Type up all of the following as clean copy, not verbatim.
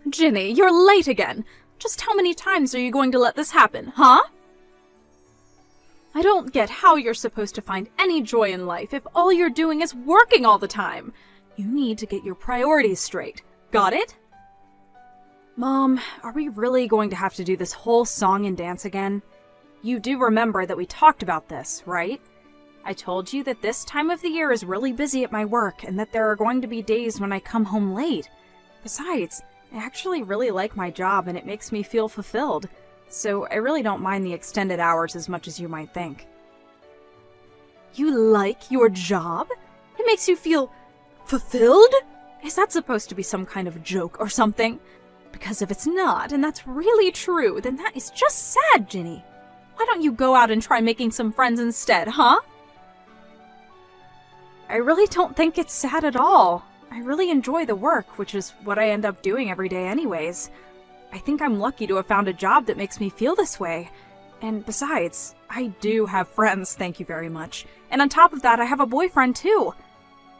Ginny, you're late again. Just how many times are you going to let this happen, huh? I don't get how you're supposed to find any joy in life if all you're doing is working all the time. You need to get your priorities straight. Got it? Mom, are we really going to have to do this whole song and dance again? You do remember that we talked about this, right? I told you that this time of the year is really busy at my work and that there are going to be days when I come home late. Besides, I actually really like my job and it makes me feel fulfilled, so I really don't mind the extended hours as much as you might think. You like your job? It makes you feel fulfilled? Is that supposed to be some kind of joke or something? Because if it's not, and that's really true, then that is just sad, Ginny. Why don't you go out and try making some friends instead, huh? I really don't think it's sad at all. I really enjoy the work, which is what I end up doing every day anyways. I think I'm lucky to have found a job that makes me feel this way. And besides, I do have friends, thank you very much. And on top of that, I have a boyfriend too.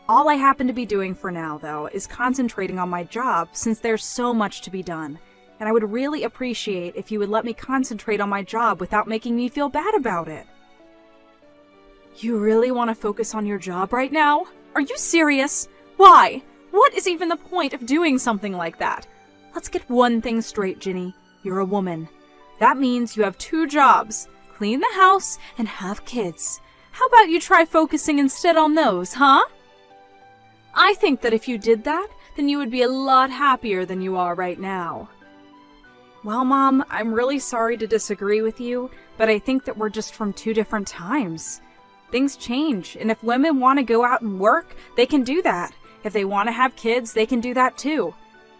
All I happen to be doing for now, though, is concentrating on my job since there's so much to be done. And I would really appreciate if you would let me concentrate on my job without making me feel bad about it. You really want to focus on your job right now? Are you serious? Why? What is even the point of doing something like that? Let's get one thing straight, Ginny. You're a woman. That means you have 2 jobs. Clean the house and have kids. How about you try focusing instead on those, huh? I think that if you did that, then you would be a lot happier than you are right now. Well, Mom, I'm really sorry to disagree with you, but I think that we're just from 2 different times. Things change, and if women want to go out and work, they can do that. If they want to have kids, they can do that too.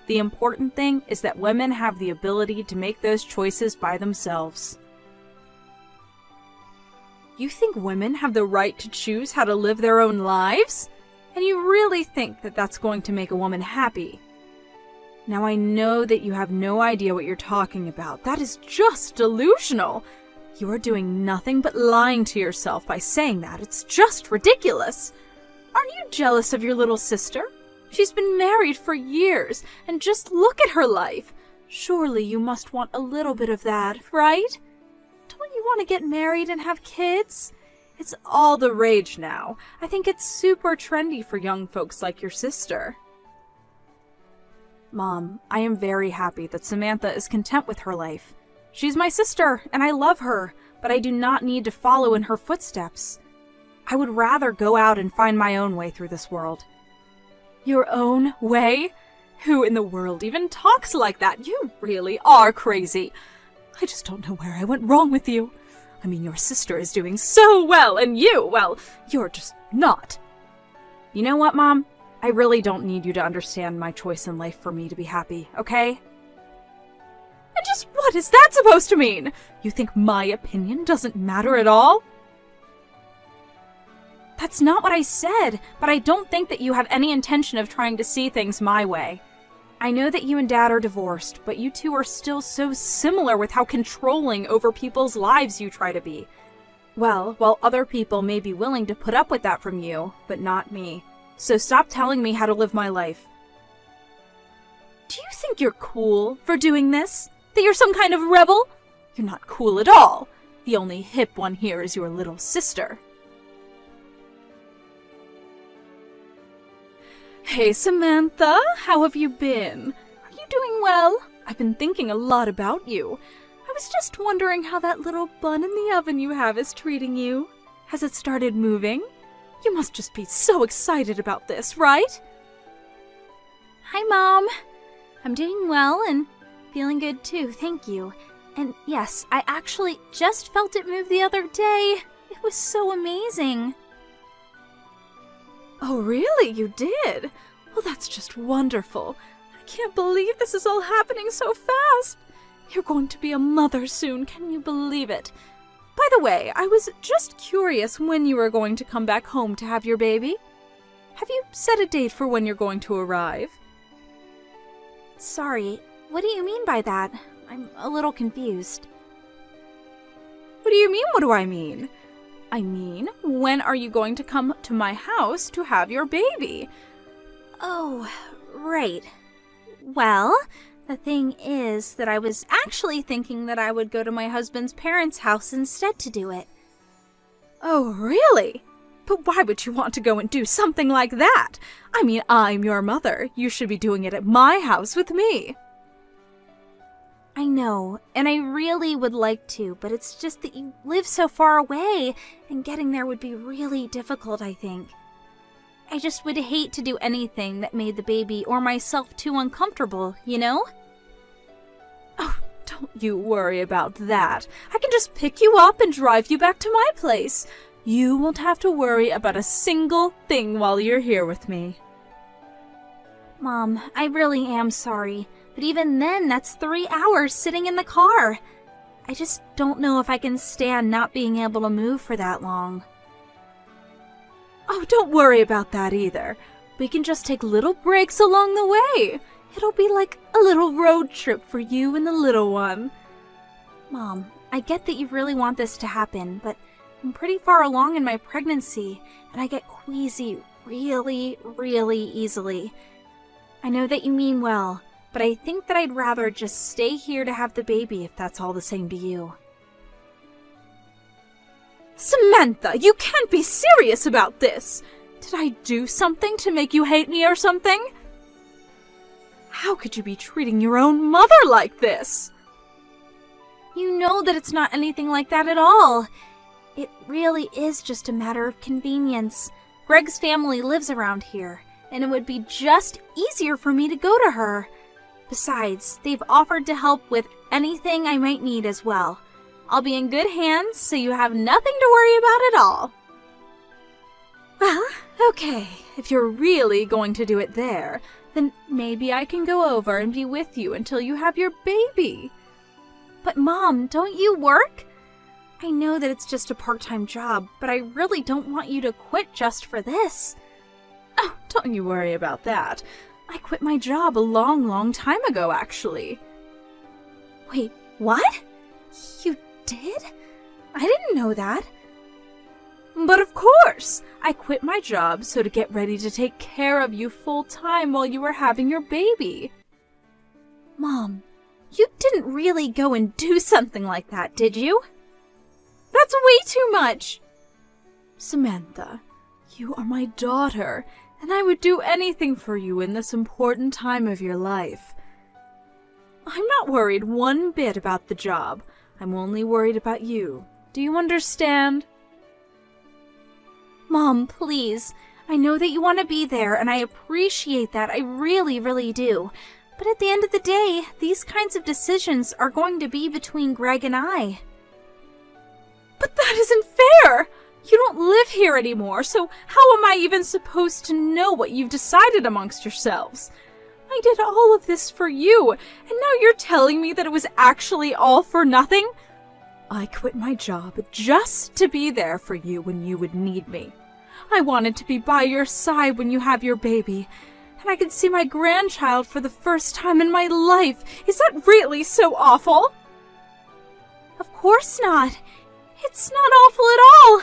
The important thing is that women have the ability to make those choices by themselves. You think women have the right to choose how to live their own lives? And you really think that that's going to make a woman happy? Now I know that you have no idea what you're talking about. That is just delusional. You are doing nothing but lying to yourself by saying that. It's just ridiculous. Aren't you jealous of your little sister? She's been married for years, and just look at her life. Surely you must want a little bit of that, right? Don't you want to get married and have kids? It's all the rage now. I think it's super trendy for young folks like your sister. Mom, I am very happy that Samantha is content with her life. She's my sister, and I love her, but I do not need to follow in her footsteps. I would rather go out and find my own way through this world. Your own way? Who in the world even talks like that? You really are crazy. I just don't know where I went wrong with you. I mean, your sister is doing so well, and you, well, you're just not. You know what, Mom? I really don't need you to understand my choice in life for me to be happy, okay? And just what is that supposed to mean? You think my opinion doesn't matter at all? That's not what I said, but I don't think that you have any intention of trying to see things my way. I know that you and Dad are divorced, but you two are still so similar with how controlling over people's lives you try to be. Well, while other people may be willing to put up with that from you, but not me. So stop telling me how to live my life. Do you think you're cool for doing this? That you're some kind of rebel? You're not cool at all. The only hip one here is your little sister. Hey, Samantha, how have you been? Are you doing well? I've been thinking a lot about you. I was just wondering how that little bun in the oven you have is treating you. Has it started moving? You must just be so excited about this, right? Hi, Mom. I'm doing well and feeling good too, thank you. And yes, I actually just felt it move the other day. It was so amazing. Oh, really? You did? Well, that's just wonderful. I can't believe this is all happening so fast. You're going to be a mother soon, can you believe it? By the way, I was just curious when you were going to come back home to have your baby. Have you set a date for when you're going to arrive? Sorry, what do you mean by that? I'm a little confused. What do you mean, what do I mean? I mean, when are you going to come to my house to have your baby? Oh, right. Well, The thing is that I was actually thinking that I would go to my husband's parents' house instead to do it. Oh, really? But why would you want to go and do something like that? I mean, I'm your mother. You should be doing it at my house with me. I know, and I really would like to, but it's just that you live so far away, and getting there would be really difficult, I think. I just would hate to do anything that made the baby or myself too uncomfortable, you know? Oh, don't you worry about that. I can just pick you up and drive you back to my place. You won't have to worry about a single thing while you're here with me. Mom, I really am sorry, but even then, that's 3 hours sitting in the car. I just don't know if I can stand not being able to move for that long. Oh, don't worry about that either. We can just take little breaks along the way. It'll be like a little road trip for you and the little one. Mom, I get that you really want this to happen, but I'm pretty far along in my pregnancy, and I get queasy really, really easily. I know that you mean well, but I think that I'd rather just stay here to have the baby if that's all the same to you. Samantha, you can't be serious about this! Did I do something to make you hate me or something? How could you be treating your own mother like this? You know that it's not anything like that at all. It really is just a matter of convenience. Greg's family lives around here, and it would be just easier for me to go to her. Besides, they've offered to help with anything I might need as well. I'll be in good hands, so you have nothing to worry about at all. Well, okay, if you're really going to do it there, then maybe I can go over and be with you until you have your baby. But Mom, don't you work? I know that it's just a part-time job, but I really don't want you to quit just for this. Oh, don't you worry about that. I quit my job a long time ago, actually. Wait, what? You did? I didn't know that. But of course! I quit my job so to get ready to take care of you full-time while you were having your baby. Mom, you didn't really go and do something like that, did you? That's way too much! Samantha, you are my daughter, and I would do anything for you in this important time of your life. I'm not worried one bit about the job. I'm only worried about you. Do you understand? Mom, please. I know that you want to be there, and I appreciate that. I really, really do. But at the end of the day, these kinds of decisions are going to be between Greg and I. But that isn't fair! You don't live here anymore, so how am I even supposed to know what you've decided amongst yourselves? I did all of this for you, and now you're telling me that it was actually all for nothing? I quit my job just to be there for you when you would need me. I wanted to be by your side when you have your baby, and I could see my grandchild for the first time in my life. Is that really so awful? Of course not. It's not awful at all.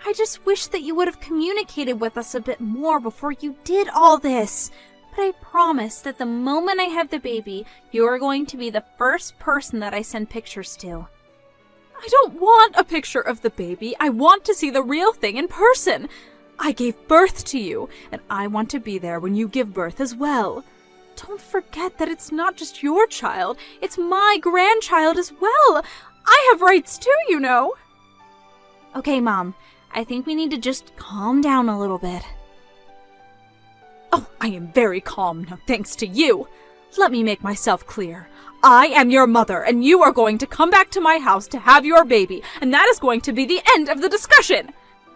I just wish that you would have communicated with us a bit more before you did all this. But I promise that the moment I have the baby, you are going to be the first person that I send pictures to. I don't want a picture of the baby. I want to see the real thing in person. I gave birth to you, and I want to be there when you give birth as well. Don't forget that it's not just your child, it's my grandchild as well. I have rights too, you know. Okay, Mom, I think we need to just calm down a little bit. Oh, I am very calm now, thanks to you. Let me make myself clear. I am your mother, and you are going to come back to my house to have your baby, and that is going to be the end of the discussion.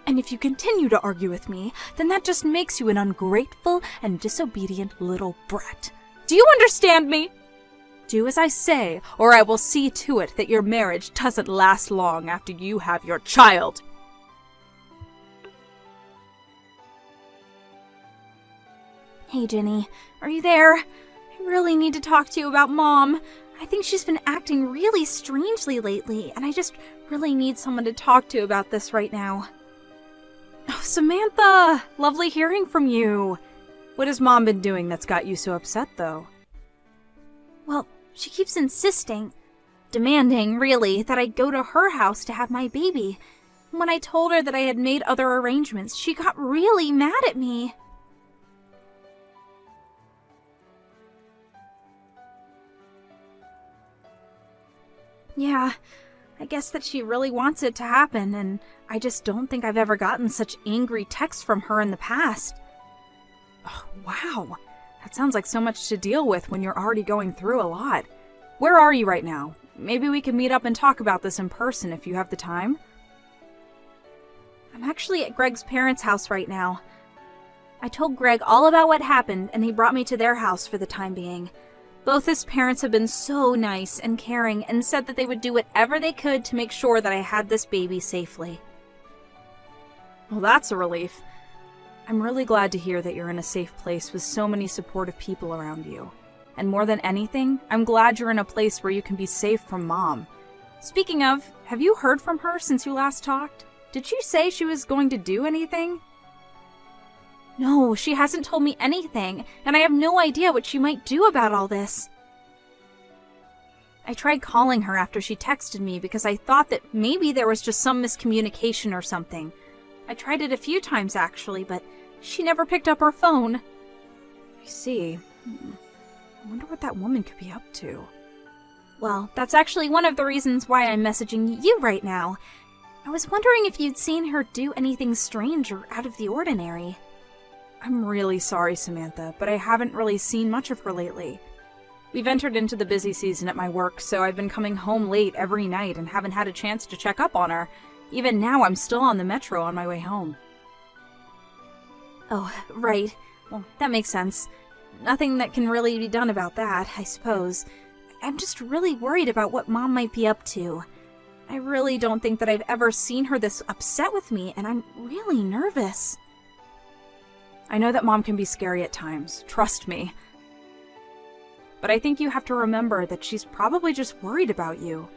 And if you continue to argue with me, then that just makes you an ungrateful and disobedient little brat. Do you understand me? Do as I say, or I will see to it that your marriage doesn't last long after you have your child. Hey, Jenny, are you there? I really need to talk to you about Mom. I think she's been acting really strangely lately, and I just really need someone to talk to about this right now. Oh, Samantha! Lovely hearing from you. What has Mom been doing that's got you so upset, though? Well, She keeps insisting, demanding, really, that I go to her house to have my baby. When I told her that I had made other arrangements, she got really mad at me. Yeah, I guess that she really wants it to happen, and I just don't think I've ever gotten such angry texts from her in the past. Oh, wow, that sounds like so much to deal with when you're already going through a lot. Where are you right now? Maybe we can meet up and talk about this in person if you have the time. I'm actually at Greg's parents' house right now. I told Greg all about what happened, and he brought me to their house for the time being. Both his parents have been so nice and caring and said that they would do whatever they could to make sure that I had this baby safely. Well, that's a relief. I'm really glad to hear that you're in a safe place with so many supportive people around you. And more than anything, I'm glad you're in a place where you can be safe from Mom. Speaking of, have you heard from her since you last talked? Did she say she was going to do anything? No, she hasn't told me anything, and I have no idea what she might do about all this. I tried calling her after she texted me because I thought that maybe there was just some miscommunication or something. I tried it a few times actually, but she never picked up her phone. I see. I wonder what that woman could be up to. Well, that's actually one of the reasons why I'm messaging you right now. I was wondering if you'd seen her do anything strange or out of the ordinary. I'm really sorry, Samantha, but I haven't really seen much of her lately. We've entered into the busy season at my work, so I've been coming home late every night and haven't had a chance to check up on her. Even now, I'm still on the metro on my way home. Oh, right. Well, that makes sense. Nothing that can really be done about that, I suppose. I'm just really worried about what Mom might be up to. I really don't think that I've ever seen her this upset with me, and I'm really nervous. I know that Mom can be scary at times, trust me. But I think you have to remember that she's probably just worried about you.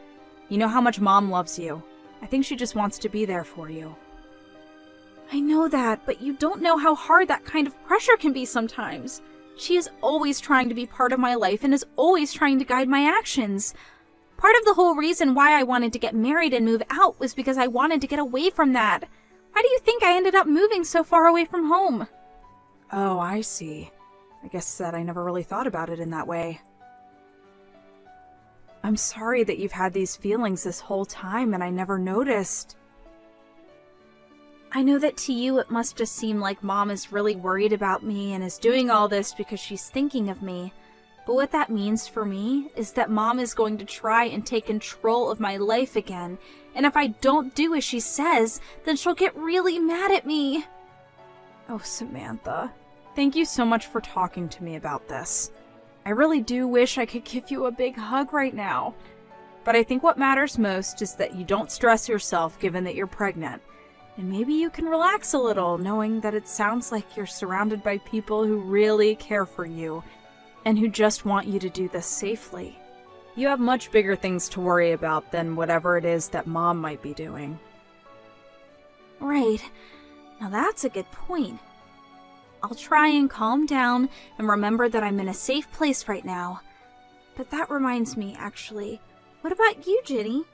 You know how much Mom loves you. I think she just wants to be there for you. I know that, but you don't know how hard that kind of pressure can be sometimes. She is always trying to be part of my life and is always trying to guide my actions. Part of the whole reason why I wanted to get married and move out was because I wanted to get away from that. Why do you think I ended up moving so far away from home? Oh, I see. I guess that I never really thought about it in that way. I'm sorry that you've had these feelings this whole time and I never noticed. I know that to you it must just seem like Mom is really worried about me and is doing all this because she's thinking of me. But what that means for me is that Mom is going to try and take control of my life again. And if I don't do as she says, then she'll get really mad at me. Oh, Samantha. Thank you so much for talking to me about this. I really do wish I could give you a big hug right now. But I think what matters most is that you don't stress yourself given that you're pregnant. And maybe you can relax a little knowing that it sounds like you're surrounded by people who really care for you and who just want you to do this safely. You have much bigger things to worry about than whatever it is that Mom might be doing. Right. Now that's a good point. I'll try and calm down and remember that I'm in a safe place right now. But that reminds me, actually. What about you, Ginny?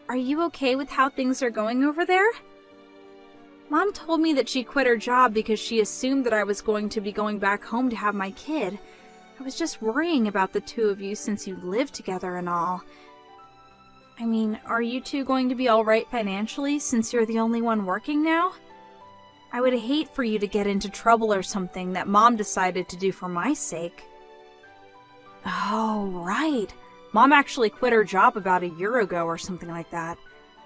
Are you okay with how things are going over there? Mom told me that she quit her job because she assumed that I was going to be going back home to have my kid. I was just worrying about the two of you since you live together and all. I mean, are you two going to be alright financially since you're the only one working now? I would hate for you to get into trouble or something that Mom decided to do for my sake. Oh, right. Mom actually quit her job about a year ago or something like that.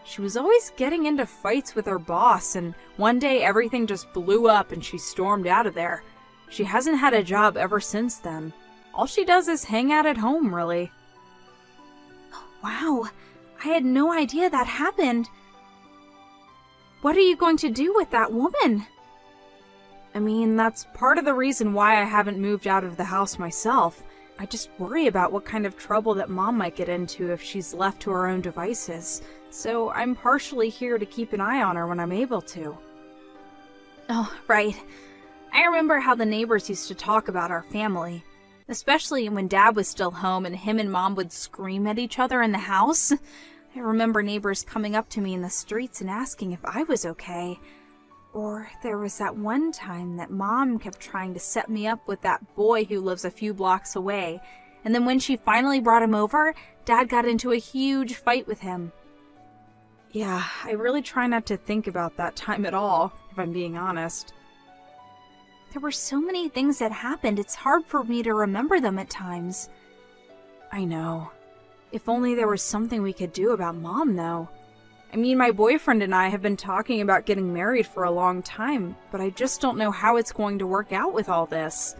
She was always getting into fights with her boss, and one day everything just blew up and she stormed out of there. She hasn't had a job ever since then. All she does is hang out at home, really. Wow, I had no idea that happened. What are you going to do with that woman? I mean, that's part of the reason why I haven't moved out of the house myself. I just worry about what kind of trouble that Mom might get into if she's left to her own devices. So I'm partially here to keep an eye on her when I'm able to. Oh, right. I remember how the neighbors used to talk about our family. especially when Dad was still home and him and Mom would scream at each other in the house. I remember neighbors coming up to me in the streets and asking if I was okay. Or there was that one time that Mom kept trying to set me up with that boy who lives a few blocks away, and then when she finally brought him over, Dad got into a huge fight with him. Yeah, I really try not to think about that time at all, if I'm being honest. There were so many things that happened, it's hard for me to remember them at times. I know. If only there was something we could do about Mom, though. I mean, my boyfriend and I have been talking about getting married for a long time, but I just don't know how it's going to work out with all this.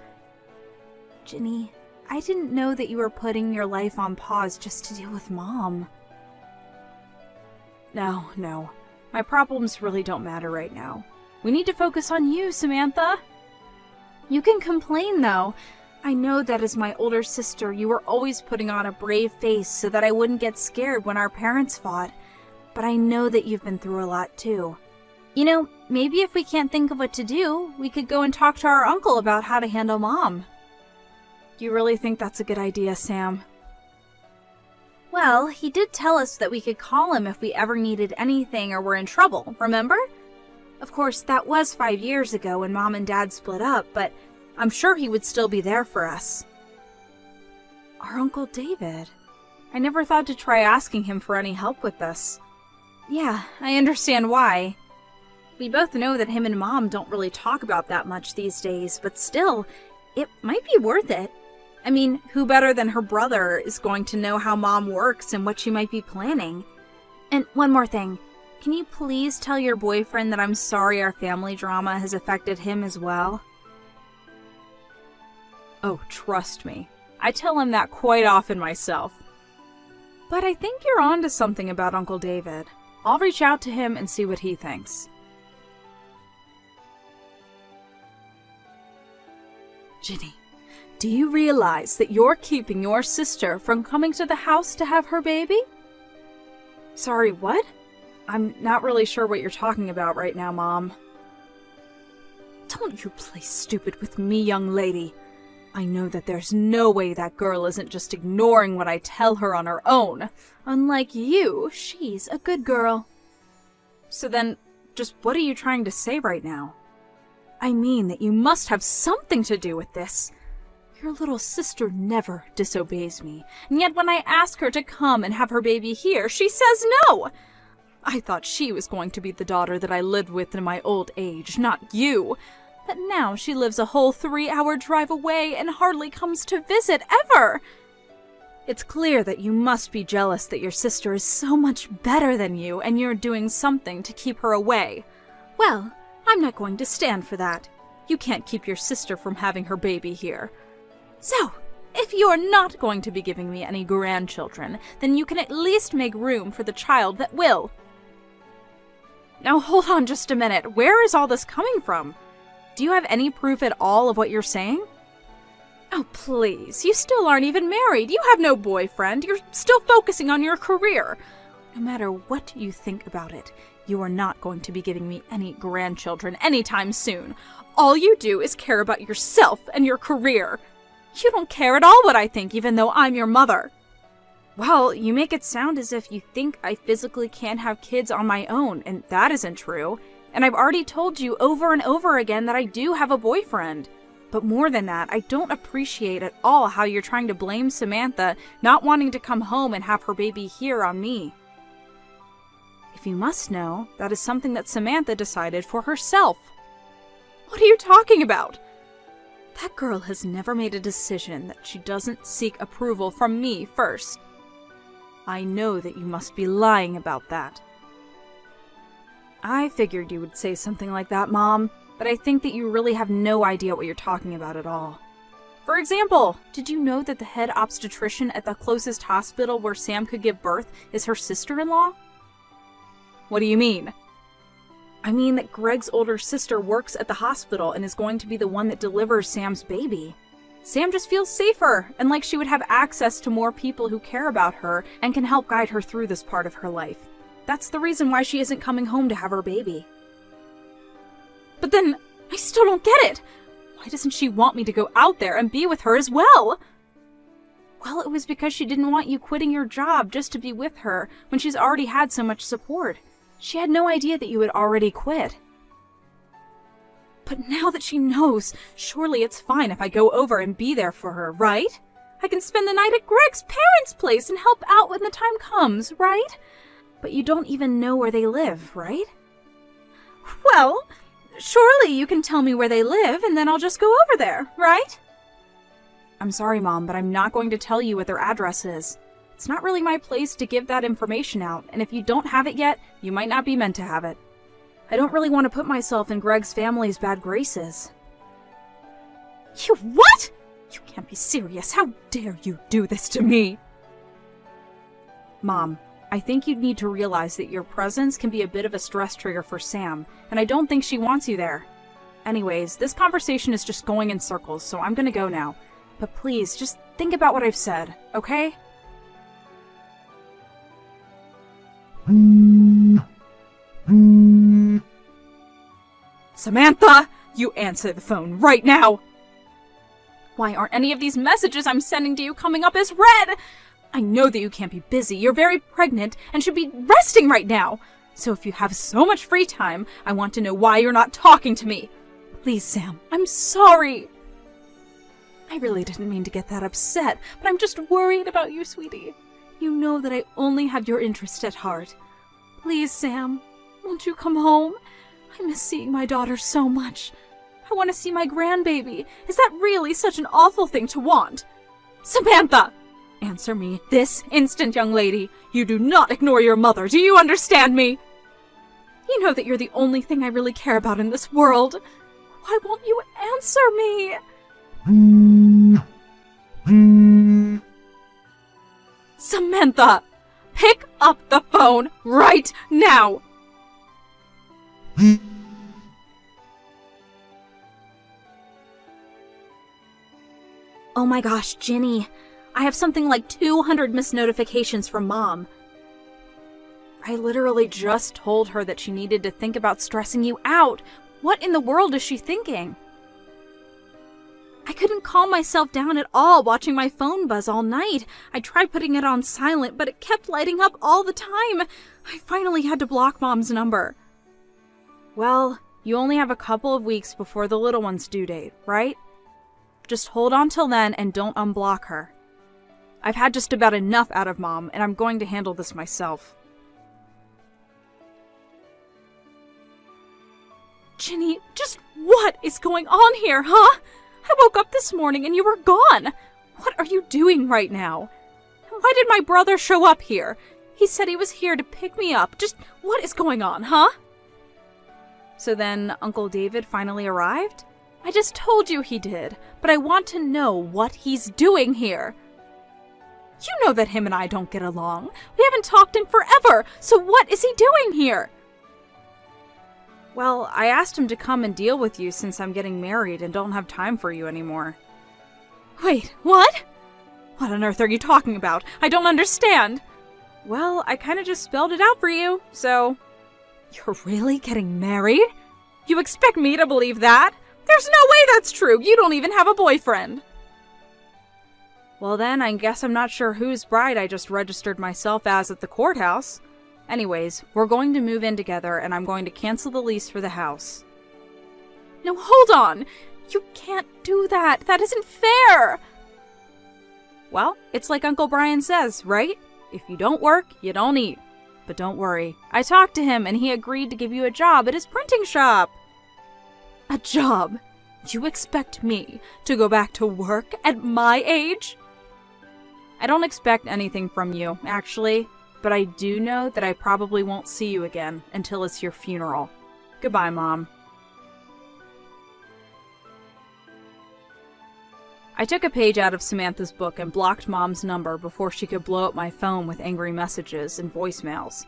Ginny, I didn't know that you were putting your life on pause just to deal with Mom. No. My problems really don't matter right now. We need to focus on you, Samantha. You can complain, though. I know that as my older sister, you were always putting on a brave face so that I wouldn't get scared when our parents fought. But I know that you've been through a lot, too. You know, maybe if we can't think of what to do, we could go and talk to our uncle about how to handle Mom. Do you really think that's a good idea, Sam? Well, he did tell us that we could call him if we ever needed anything or were in trouble, remember? Of course, that was 5 years ago when Mom and Dad split up, but I'm sure he would still be there for us. Our Uncle David. I never thought to try asking him for any help with this. Yeah, I understand why. We both know that him and Mom don't really talk about that much these days, but still, it might be worth it. I mean, who better than her brother is going to know how Mom works and what she might be planning? And one more thing. Can you please tell your boyfriend that I'm sorry our family drama has affected him as well? Oh, trust me. I tell him that quite often myself. But I think you're onto something about Uncle David. I'll reach out to him and see what he thinks. Ginny, do you realize that you're keeping your sister from coming to the house to have her baby? Sorry, what? I'm not really sure what you're talking about right now, Mom. Don't you play stupid with me, young lady. I know that there's no way that girl isn't just ignoring what I tell her on her own. Unlike you, she's a good girl. So then, just what are you trying to say right now? I mean that you must have something to do with this. Your little sister never disobeys me, and yet when I ask her to come and have her baby here, she says no! I thought she was going to be the daughter that I lived with in my old age, not you. But now she lives a whole 3-hour drive away and hardly comes to visit ever. It's clear that you must be jealous that your sister is so much better than you and you're doing something to keep her away. Well, I'm not going to stand for that. You can't keep your sister from having her baby here. So, if you're not going to be giving me any grandchildren, then you can at least make room for the child that will. Now hold on just a minute. Where is all this coming from? Do you have any proof at all of what you're saying? Oh, please. You still aren't even married. You have no boyfriend. You're still focusing on your career. No matter what you think about it, you are not going to be giving me any grandchildren anytime soon. All you do is care about yourself and your career. You don't care at all what I think, even though I'm your mother. Well, you make it sound as if you think I physically can't have kids on my own, and that isn't true. And I've already told you over and over again that I do have a boyfriend. But more than that, I don't appreciate at all how you're trying to blame Samantha not wanting to come home and have her baby here on me. If you must know, that is something that Samantha decided for herself. What are you talking about? That girl has never made a decision that she doesn't seek approval from me first. I know that you must be lying about that. I figured you would say something like that, Mom, but I think that you really have no idea what you're talking about at all. For example, did you know that the head obstetrician at the closest hospital where Sam could give birth is her sister-in-law? What do you mean? I mean that Greg's older sister works at the hospital and is going to be the one that delivers Sam's baby. Sam just feels safer and like she would have access to more people who care about her and can help guide her through this part of her life. That's the reason why she isn't coming home to have her baby. But then, I still don't get it. Why doesn't she want me to go out there and be with her as well? Well, it was because she didn't want you quitting your job just to be with her when she's already had so much support. She had no idea that you had already quit. But now that she knows, surely it's fine if I go over and be there for her, right? I can spend the night at Greg's parents' place and help out when the time comes, right? But you don't even know where they live, right? Well, surely you can tell me where they live and then I'll just go over there, right? I'm sorry, Mom, but I'm not going to tell you what their address is. It's not really my place to give that information out, and if you don't have it yet, you might not be meant to have it. I don't really want to put myself in Greg's family's bad graces. You what? You can't be serious. How dare you do this to me? Mom, I think you'd need to realize that your presence can be a bit of a stress trigger for Sam, and I don't think she wants you there. Anyways, this conversation is just going in circles, so I'm gonna go now. But please, just think about what I've said, okay? Samantha! You answer the phone right now! Why aren't any of these messages I'm sending to you coming up as read? I know that you can't be busy. You're very pregnant and should be resting right now. So if you have so much free time, I want to know why you're not talking to me. Please, Sam, I'm sorry. I really didn't mean to get that upset, but I'm just worried about you, sweetie. You know that I only have your interest at heart. Please, Sam, won't you come home? I miss seeing my daughter so much. I want to see my grandbaby. Is that really such an awful thing to want? Samantha! Answer me this instant, young lady. You do not ignore your mother. Do you understand me? You know that you're the only thing I really care about in this world. Why won't you answer me? Samantha! Pick up the phone right now! Oh my gosh, Ginny. I have something like 200 missed notifications from Mom. I literally just told her that she needed to think about stressing you out. What in the world is she thinking? I couldn't calm myself down at all watching my phone buzz all night. I tried putting it on silent, but it kept lighting up all the time. I finally had to block Mom's number. Well, you only have a couple of weeks before the little one's due date, right? Just hold on till then and don't unblock her. I've had just about enough out of Mom, and I'm going to handle this myself. Ginny, just what is going on here, huh? I woke up this morning and you were gone. What are you doing right now? Why did my brother show up here? He said he was here to pick me up. Just what is going on, huh? So then Uncle David finally arrived? I just told you he did, but I want to know what he's doing here. You know that him and I don't get along. We haven't talked in forever, so what is he doing here? Well, I asked him to come and deal with you since I'm getting married and don't have time for you anymore. Wait, what? What on earth are you talking about? I don't understand. Well, I kind of just spelled it out for you, so... You're really getting married? You expect me to believe that? There's no way that's true. You don't even have a boyfriend. Well then, I guess I'm not sure whose bride I just registered myself as at the courthouse. Anyways, we're going to move in together and I'm going to cancel the lease for the house. No, hold on! You can't do that! That isn't fair! Well, it's like Uncle Brian says, right? If you don't work, you don't eat. But don't worry, I talked to him and he agreed to give you a job at his printing shop. A job? You expect me to go back to work at my age? I don't expect anything from you, actually. But I do know that I probably won't see you again until it's your funeral. Goodbye, Mom. I took a page out of Samantha's book and blocked Mom's number before she could blow up my phone with angry messages and voicemails.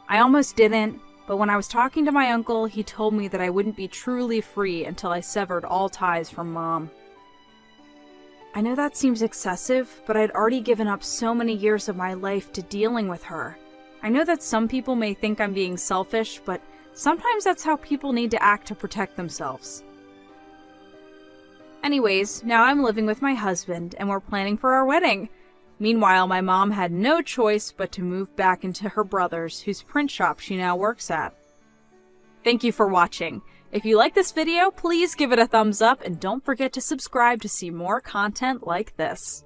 I almost didn't, but when I was talking to my uncle, he told me that I wouldn't be truly free until I severed all ties from Mom. I know that seems excessive, but I'd already given up so many years of my life to dealing with her. I know that some people may think I'm being selfish, but sometimes that's how people need to act to protect themselves. Anyways, now I'm living with my husband, and we're planning for our wedding. Meanwhile, my mom had no choice but to move back into her brother's, whose print shop she now works at. Thank you for watching. If you like this video, please give it a thumbs up and don't forget to subscribe to see more content like this.